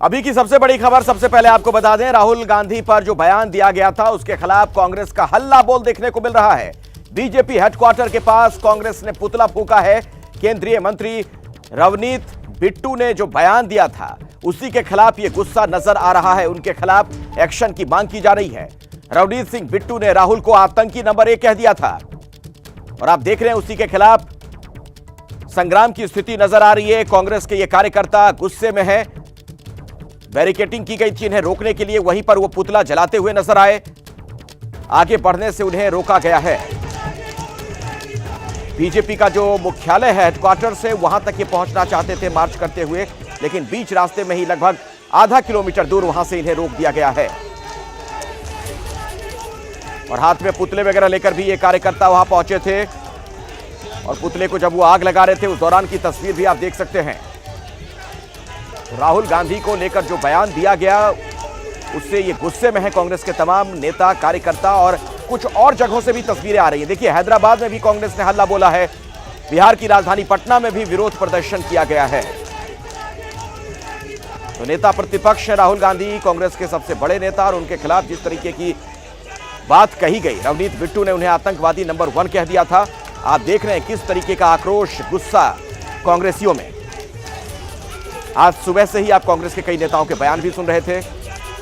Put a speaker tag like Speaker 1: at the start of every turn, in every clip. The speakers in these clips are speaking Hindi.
Speaker 1: अभी की सबसे बड़ी खबर, सबसे पहले आपको बता दें, राहुल गांधी पर जो बयान दिया गया था उसके खिलाफ कांग्रेस का हल्ला बोल देखने को मिल रहा है। बीजेपी हेडक्वार्टर के पास कांग्रेस ने पुतला फूंका है। केंद्रीय मंत्री रवनीत बिट्टू ने जो बयान दिया था उसी के खिलाफ यह गुस्सा नजर आ रहा है। उनके खिलाफ एक्शन की मांग की जा रही है। रवनीत सिंह बिट्टू ने राहुल को आतंकी नंबर 1 कह दिया था और आप देख रहे हैं उसी के खिलाफ संग्राम की स्थिति नजर आ रही है। कांग्रेस के ये कार्यकर्ता गुस्से में है। बैरिकेडिंग की गई थी इन्हें रोकने के लिए, वहीं पर वो पुतला जलाते हुए नजर आए। आगे बढ़ने से उन्हें रोका गया है। बीजेपी का जो मुख्यालय है हेडक्वार्टर से, वहां तक ये पहुंचना चाहते थे मार्च करते हुए, लेकिन बीच रास्ते में ही लगभग आधा किलोमीटर दूर वहां से इन्हें रोक दिया गया है। और हाथ में पुतले वगैरह लेकर भी ये कार्यकर्ता वहां पहुंचे थे और पुतले को जब वो आग लगा रहे थे उस दौरान की तस्वीर भी आप देख सकते हैं। राहुल गांधी को लेकर जो बयान दिया गया उससे ये गुस्से में है कांग्रेस के तमाम नेता कार्यकर्ता, और कुछ और जगहों से भी तस्वीरें आ रही हैं। देखिए, हैदराबाद में भी कांग्रेस ने हल्ला बोला है। बिहार की राजधानी पटना में भी विरोध प्रदर्शन किया गया है। तो नेता प्रतिपक्ष राहुल गांधी, कांग्रेस के सबसे बड़े नेता, और उनके खिलाफ जिस तरीके की बात कही गई, रवनीत बिट्टू ने उन्हें आतंकवादी नंबर 1 कह दिया था। आप देख रहे हैं किस तरीके का आक्रोश, गुस्सा कांग्रेसियों में। आज सुबह से ही आप कांग्रेस के कई नेताओं के बयान भी सुन रहे थे।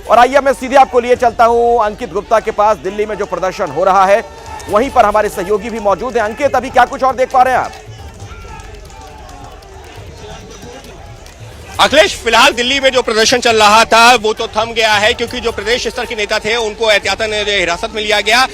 Speaker 1: और आइए मैं सीधे आपको लिए चलता हूं अंकित गुप्ता के पास। दिल्ली में जो प्रदर्शन हो रहा है वहीं पर हमारे सहयोगी भी मौजूद हैं। अंकित, अभी क्या कुछ और देख पा रहे हैं आप?
Speaker 2: अखिलेश, फिलहाल दिल्ली में जो प्रदर्शन चल रहा था वो तो थम गया है, क्योंकि जो प्रदेश स्तर के नेता थे उनको एहतियातन हिरासत में लिया गया,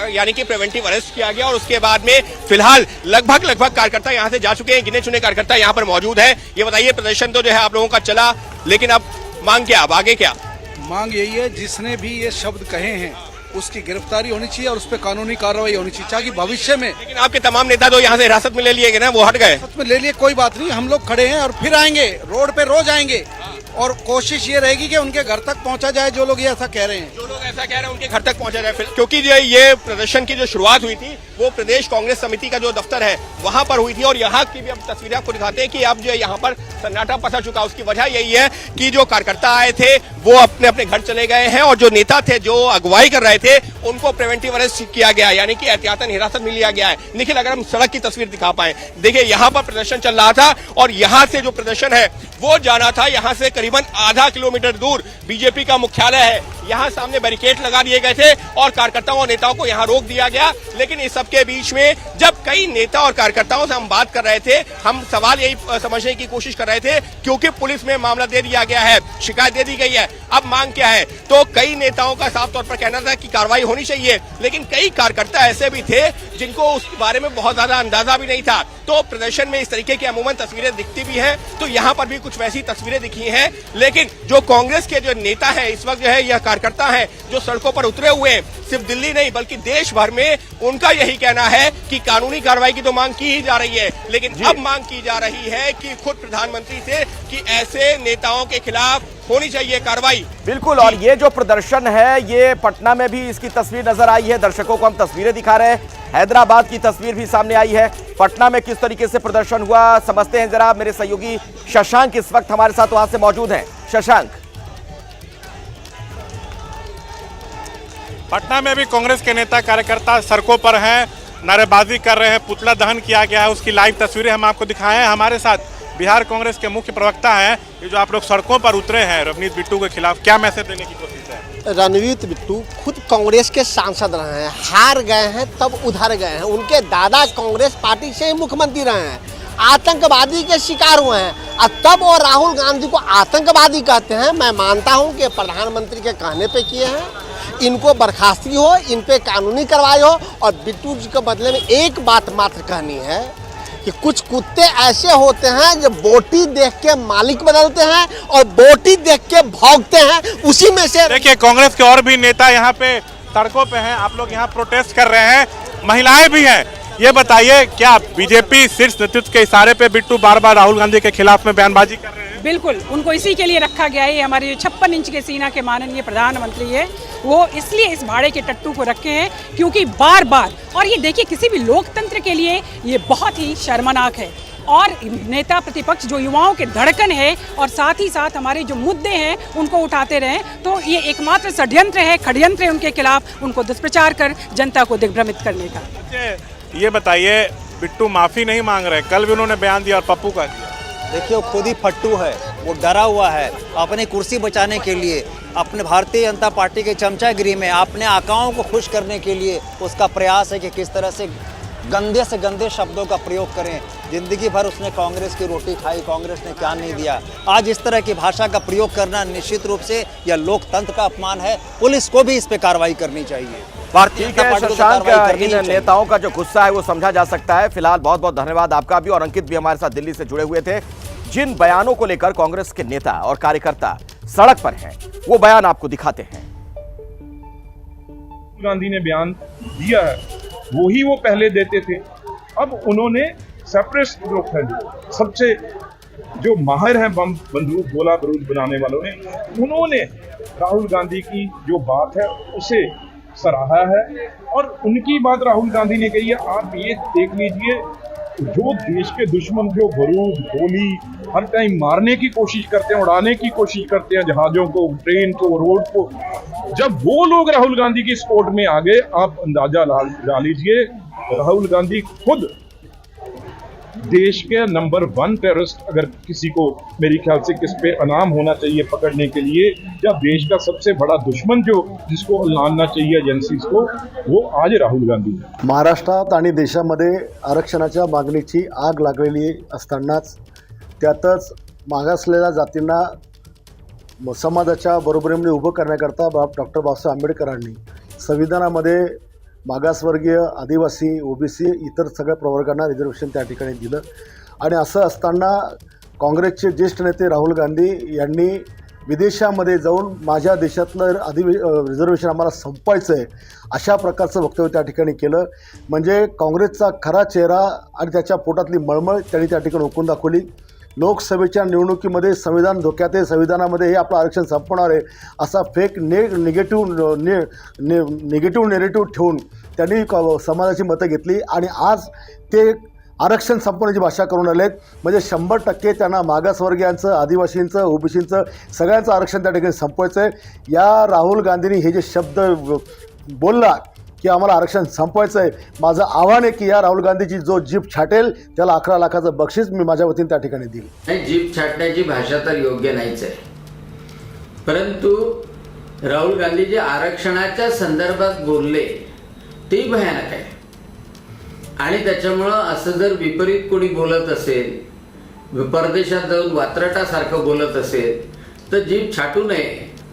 Speaker 2: यानी कि प्रिवेंटिव अरेस्ट किया गया। और उसके बाद में फिलहाल लगभग कार्यकर्ता यहां से जा चुके हैं। गिने चुने कार्यकर्ता यहां पर मौजूद है। ये बताइए, प्रदर्शन तो जो है आप लोगों का चला, लेकिन अब मांग क्या, अब आगे क्या?
Speaker 3: मांग यही है, जिसने भी ये शब्द कहे हैं उसकी गिरफ्तारी होनी चाहिए और उस पर कानूनी कार्रवाई होनी चाहिए, ताकि भविष्य में।
Speaker 2: लेकिन आपके तमाम नेता तो यहाँ से हिरासत में ले लिए गए ना, वो हट गए।
Speaker 3: हिरासत में ले लिए, कोई बात नहीं, हम लोग खड़े हैं और फिर आएंगे, रोड पे रोज आएंगे। और कोशिश ये रहेगी कि उनके घर तक पहुंचा जाए जो लोग ये ऐसा कह रहे हैं।
Speaker 2: जो लोग ऐसा कह रहे हैं उनके घर तक पहुंचा जाए, क्योंकि जो ये प्रदर्शन की जो शुरुआत हुई थी वो प्रदेश कांग्रेस समिति का जो दफ्तर है वहां पर हुई थी। और यहाँ की भी अब तस्वीरें आपको दिखाते हैं कि अब जो यहाँ पर सन्नाटा पसर चुका। उसकी वजह यही है कि जो कार्यकर्ता आए थे वो अपने अपने घर चले गए हैं, और जो नेता थे जो अगुवाई कर रहे थे उनको प्रिवेंटिव अरेस्ट किया गया, यानी कि एहतियातन हिरासत में लिया गया है। निखिल, अगर हम सड़क की तस्वीर दिखा पाए, देखिए यहाँ पर प्रदर्शन चल रहा था और यहाँ से जो प्रदर्शन है वो जाना था, यहाँ से करीबन आधा किलोमीटर दूर बीजेपी का मुख्यालय है। यहाँ सामने बैरिकेड लगा दिए गए थे और कार्यकर्ताओं और नेताओं को यहाँ रोक दिया गया। लेकिन इस सबके बीच में जब कई नेता और कार्यकर्ताओं से हम बात कर रहे थे, हम सवाल यही समझने की कोशिश कर रहे थे, क्योंकि पुलिस में मामला दे दिया गया है, शिकायत दे दी गई है, अब मांग क्या है? तो कई नेताओं का साफ तौर पर कहना था कि कार्रवाई होनी चाहिए, लेकिन कई कार्यकर्ता ऐसे भी थे जिनको उसके बारे में बहुत ज्यादा अंदाजा भी नहीं था। तो प्रदर्शन में इस तरीके की अमूमन तस्वीरें दिखती भी है, तो यहाँ पर भी कुछ वैसी तस्वीरें दिखी हैं। लेकिन जो कांग्रेस के जो नेता है इस वक्त जो है, यह कार्यकर्ता है जो सड़कों पर उतरे हुए हैं, सिर्फ दिल्ली नहीं बल्कि देश भर में, उनका यही कहना है कि कानूनी कार्रवाई की तो मांग की ही जा रही है, लेकिन अब मांग की जा रही है कि खुद प्रधानमंत्री से कि ऐसे नेताओं के खिलाफ होनी चाहिए कार्रवाई।
Speaker 1: बिल्कुल, और ये जो प्रदर्शन है ये पटना में भी इसकी तस्वीर नजर आई है। दर्शकों को हम तस्वीरें दिखा रहे हैं। हैदराबाद की तस्वीर भी सामने आई है। पटना में किस तरीके से प्रदर्शन हुआ समझते हैं जरा। मेरे सहयोगी शशांक इस वक्त हमारे साथ वहां से मौजूद हैं। शशांक,
Speaker 4: पटना में भी कांग्रेस के नेता कार्यकर्ता सड़कों पर हैं, नारेबाजी कर रहे हैं, पुतला दहन किया गया है, उसकी लाइव तस्वीरें हम आपको दिखाए हैं। हमारे साथ बिहार कांग्रेस के मुख्य प्रवक्ता हैं। ये जो आप लोग सड़कों पर उतरे हैं रवनीत बिट्टू के खिलाफ, क्या मैसेज देने की कोशिश है?
Speaker 5: रवनीत बिट्टू खुद कांग्रेस के सांसद रहे हैं, हार गए हैं तब उधर गए हैं। उनके दादा कांग्रेस पार्टी से ही मुख्यमंत्री रहे हैं, आतंकवादी के शिकार हुए हैं, और तब वो राहुल गांधी को आतंकवादी कहते हैं। मैं मानता हूं कि प्रधानमंत्री के कहने पे किए हैं। इनको बर्खास्ती हो, इन पे कानूनी कार्रवाई हो। और बिट्टू जी के बदले में एक बात मात्र कहनी है कि कुछ कुत्ते ऐसे होते हैं जो बोटी देख के मालिक बदलते हैं और बोटी देख के भौंकते हैं, उसी में से।
Speaker 4: देखिए, कांग्रेस के और भी नेता यहाँ पे सड़कों पे हैं, आप लोग यहाँ प्रोटेस्ट कर रहे हैं, महिलाएं भी हैं। ये बताइए, क्या बीजेपी शीर्ष नेतृत्व के इशारे पे बिट्टू बार बार राहुल गांधी के खिलाफ में बयानबाजी कर रहे हैं?
Speaker 6: बिल्कुल, उनको इसी के लिए रखा गया है। हमारे जो 56 इंच के सीना के माननीय प्रधानमंत्री है, वो इसलिए इस भाड़े के टट्टू को रखे हैं, क्योंकि बार बार, और ये देखिए किसी भी लोकतंत्र के लिए ये बहुत ही शर्मनाक है। और नेता प्रतिपक्ष जो युवाओं के धड़कन है और साथ ही साथ हमारे जो मुद्दे हैं उनको उठाते रहें, तो ये एकमात्र षड्यंत्र है, षड्यंत्र है उनके खिलाफ, उनको दुष्प्रचार कर जनता को दिग्भ्रमित करने का।
Speaker 4: ये बताइए, बिट्टू माफी नहीं मांग रहे, कल भी उन्होंने बयान दिया और पप्पू का दिया।
Speaker 7: देखिए वो खुद ही फट्टू है, वो डरा हुआ है अपनी कुर्सी बचाने के लिए, अपने भारतीय जनता पार्टी के चमचागिरी में अपने आकाओं को खुश करने के लिए उसका प्रयास है कि किस तरह से गंदे शब्दों का प्रयोग करें। जिंदगी भर उसने कांग्रेस की रोटी खाई, कांग्रेस ने क्या नहीं दिया। आज इस तरह की भाषा का प्रयोग करना निश्चित रूप से यह लोकतंत्र का अपमान है। पुलिस को भी इस पे कार्रवाई करनी चाहिए। भारतीय
Speaker 1: ठीक
Speaker 7: जनता
Speaker 1: है
Speaker 7: पार्टी को
Speaker 1: शशांक,
Speaker 7: कार्रवाई करनी
Speaker 1: इन
Speaker 7: चाहिए।
Speaker 1: नेताओं का जो गुस्सा है वो समझा जा सकता है। फिलहाल बहुत बहुत धन्यवाद आपका भी, और अंकित भी हमारे साथ दिल्ली से जुड़े हुए थे। जिन बयानों को लेकर कांग्रेस के नेता और कार्यकर्ता सड़क पर हैं, वो बयान आपको दिखाते हैं।
Speaker 8: गांधी ने बयान दिया है, वो ही वो पहले देते थे। अब उन्होंने सेपरेट ग्रुप है, सबसे जो माहिर हैं बम बंदूक गोला बारूद बनाने वालों ने, उन्होंने राहुल गांधी की जो बात है उसे सराहा है। और उनकी बात राहुल गांधी ने कही है। आप ये देख लीजिए, जो देश के दुश्मन जो बारूद गोली हर टाइम मारने की कोशिश करते हैं, उड़ाने की कोशिश करते हैं जहाजों को, ट्रेन को, रोड को, जब वो लोग राहुल गांधी की सपोर्ट में आ गए, आप अंदाजा लगा लीजिए, राहुल गांधी खुद देश के नंबर 1 टेररिस्ट, अगर किसी को मेरे ख्याल से किस पे इनाम होना चाहिए पकड़ने के लिए, या देश का सबसे बड़ा दुश्मन जो जिसको लानना चाहिए एजेंसीज को, वो आज राहुल गांधी है।
Speaker 9: महाराष्ट्रात आणि देशामध्ये आरक्षणाच्या मागणीची आग लागलेली असतानाच त्यातच मागासलेल्या जातींना समाजाच्या बरोबरीने उभं करण्याकरता डॉक्टर बाबासाहेब आंबेडकरांनी संविधानामध्ये मागासवर्गीय, आदिवासी, ओबीसी इतर सगळ्या प्रवर्गांना रिझर्वेशन त्या ठिकाणी दिलं। आणि असं असताना काँग्रेसचे ज्येष्ठ नेते राहुल गांधी यांनी विदेशामध्ये जाऊन माझ्या देशातलं रिझर्वेशन आम्हाला संपवायचं आहे अशा प्रकारचं वक्तव्य त्या ठिकाणी केलं। म्हणजे काँग्रेसचा खरा चेहरा आणि त्याच्या पोटातली मळमळ त्यांनी त्या ठिकाणी ओकून दाखवली। लोकसभेच्या निवडणुकीमध्ये संविधान धोक्यात आहे, संविधानामध्ये हे आपलं आरक्षण संपवणार आहे असा फेक निगेटिव्ह नेरेटिव्ह ठेवून त्यांनी समाजाची मतं घेतली आणि आज ते आरक्षण संपवण्याची भाषा करून आलेत। म्हणजे 100% त्यांना मागासवर्गीयांचं, आदिवासींचं, ओबीसींचं सगळ्यांचं आरक्षण त्या ठिकाणी संपवायचं आहे। या राहुल गांधींनी हे जे शब्द बोलला की आम्हाला आरक्षण संपवायचं आहे, माझं आव्हान आहे की या राहुल गांधीची जो जीभ छाटेल त्याला 11 लाखाचं बक्षीस मी माझ्या वतीने त्या ठिकाणी देईल।
Speaker 10: नाही, जीभ छाटण्याची भाषा तर योग्य नाहीच आहे, परंतु राहुल गांधी जे आरक्षणाच्या संदर्भात बोलले ते भयानक आहे। आणि त्याच्यामुळं असं जर विपरीत कोणी बोलत असेल, परदेशात जाऊन वात्रटासारखं बोलत असेल, तर जीभ छाटू नये,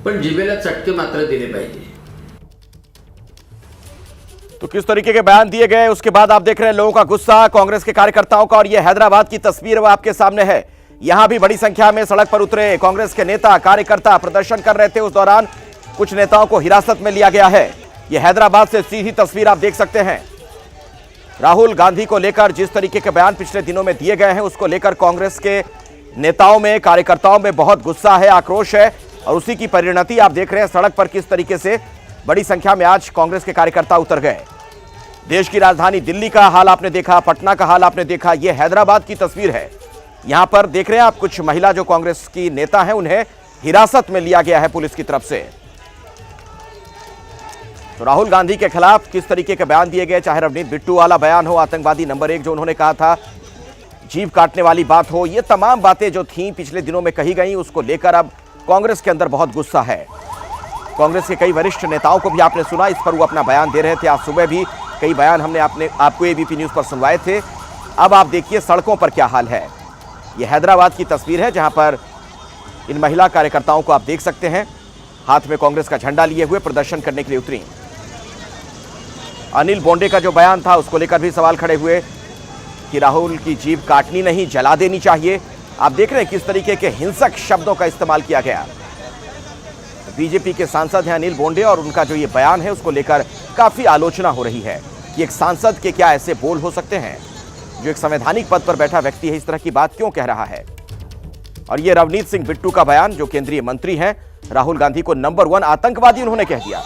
Speaker 10: पण जिभेला चटके मात्र दिले पाहिजे।
Speaker 1: तो किस तरीके के बयान दिए गए, उसके बाद आप देख रहे हैं लोगों का गुस्सा, कांग्रेस के कार्यकर्ताओं का। और ये हैदराबाद की तस्वीर वो आपके सामने है। यहां भी बड़ी संख्या में सड़क पर उतरे कांग्रेस के नेता कार्यकर्ता प्रदर्शन कर रहे थे। उस दौरान कुछ नेताओं को हिरासत में लिया गया है। यह हैदराबाद से सीधी तस्वीर आप देख सकते हैं। राहुल गांधी को लेकर जिस तरीके के बयान पिछले दिनों में दिए गए हैं, उसको लेकर कांग्रेस के नेताओं में, कार्यकर्ताओं में बहुत गुस्सा है, आक्रोश है। और उसी की परिणति आप देख रहे हैं सड़क पर किस तरीके से बड़ी संख्या में आज कांग्रेस के कार्यकर्ता उतर गए। देश की राजधानी दिल्ली का हाल आपने देखा, पटना का हाल आपने देखा, यह हैदराबाद की तस्वीर है। यहां पर देख रहे हैं आप कुछ महिला जो कांग्रेस की नेता हैं, उन्हें हिरासत में लिया गया है पुलिस की तरफ से। तो राहुल गांधी के खिलाफ किस तरीके के बयान दिए गए, चाहे रवनीत बिट्टू वाला बयान हो, आतंकवादी नंबर 1 जो उन्होंने कहा था, जीभ काटने वाली बात हो, ये तमाम बातें जो थीं पिछले दिनों में कही गई, उसको लेकर अब कांग्रेस के अंदर बहुत गुस्सा है। कांग्रेस के कई वरिष्ठ नेताओं को भी आपने सुना, इस पर वो अपना बयान दे रहे थे। आज सुबह भी कई बयान हमने आपको एबीपी न्यूज पर सुनवाए थे। अब आप देखिए सड़कों पर क्या हाल है। यह हैदराबाद की तस्वीर है जहां पर इन महिला कार्यकर्ताओं को आप देख सकते हैं, हाथ में कांग्रेस का झंडा लिए हुए प्रदर्शन करने के लिए उतरी। अनिल बोंडे का जो बयान था उसको लेकर भी सवाल खड़े हुए कि राहुल की जीभ काटनी नहीं, जला देनी चाहिए। आप देख रहे हैं किस तरीके के हिंसक शब्दों का इस्तेमाल किया गया। बीजेपी के सांसद हैं अनिल बोंडे, और उनका जो ये बयान है उसको लेकर काफी आलोचना हो रही है कि एक सांसद के क्या ऐसे बोल हो सकते हैं, जो एक संवैधानिक पद पर बैठा व्यक्ति है इस तरह की बात क्यों कह रहा है। और ये रवनीत सिंह बिट्टू का बयान, जो केंद्रीय मंत्री हैं, राहुल गांधी को नंबर 1 आतंकवादी उन्होंने कह दिया।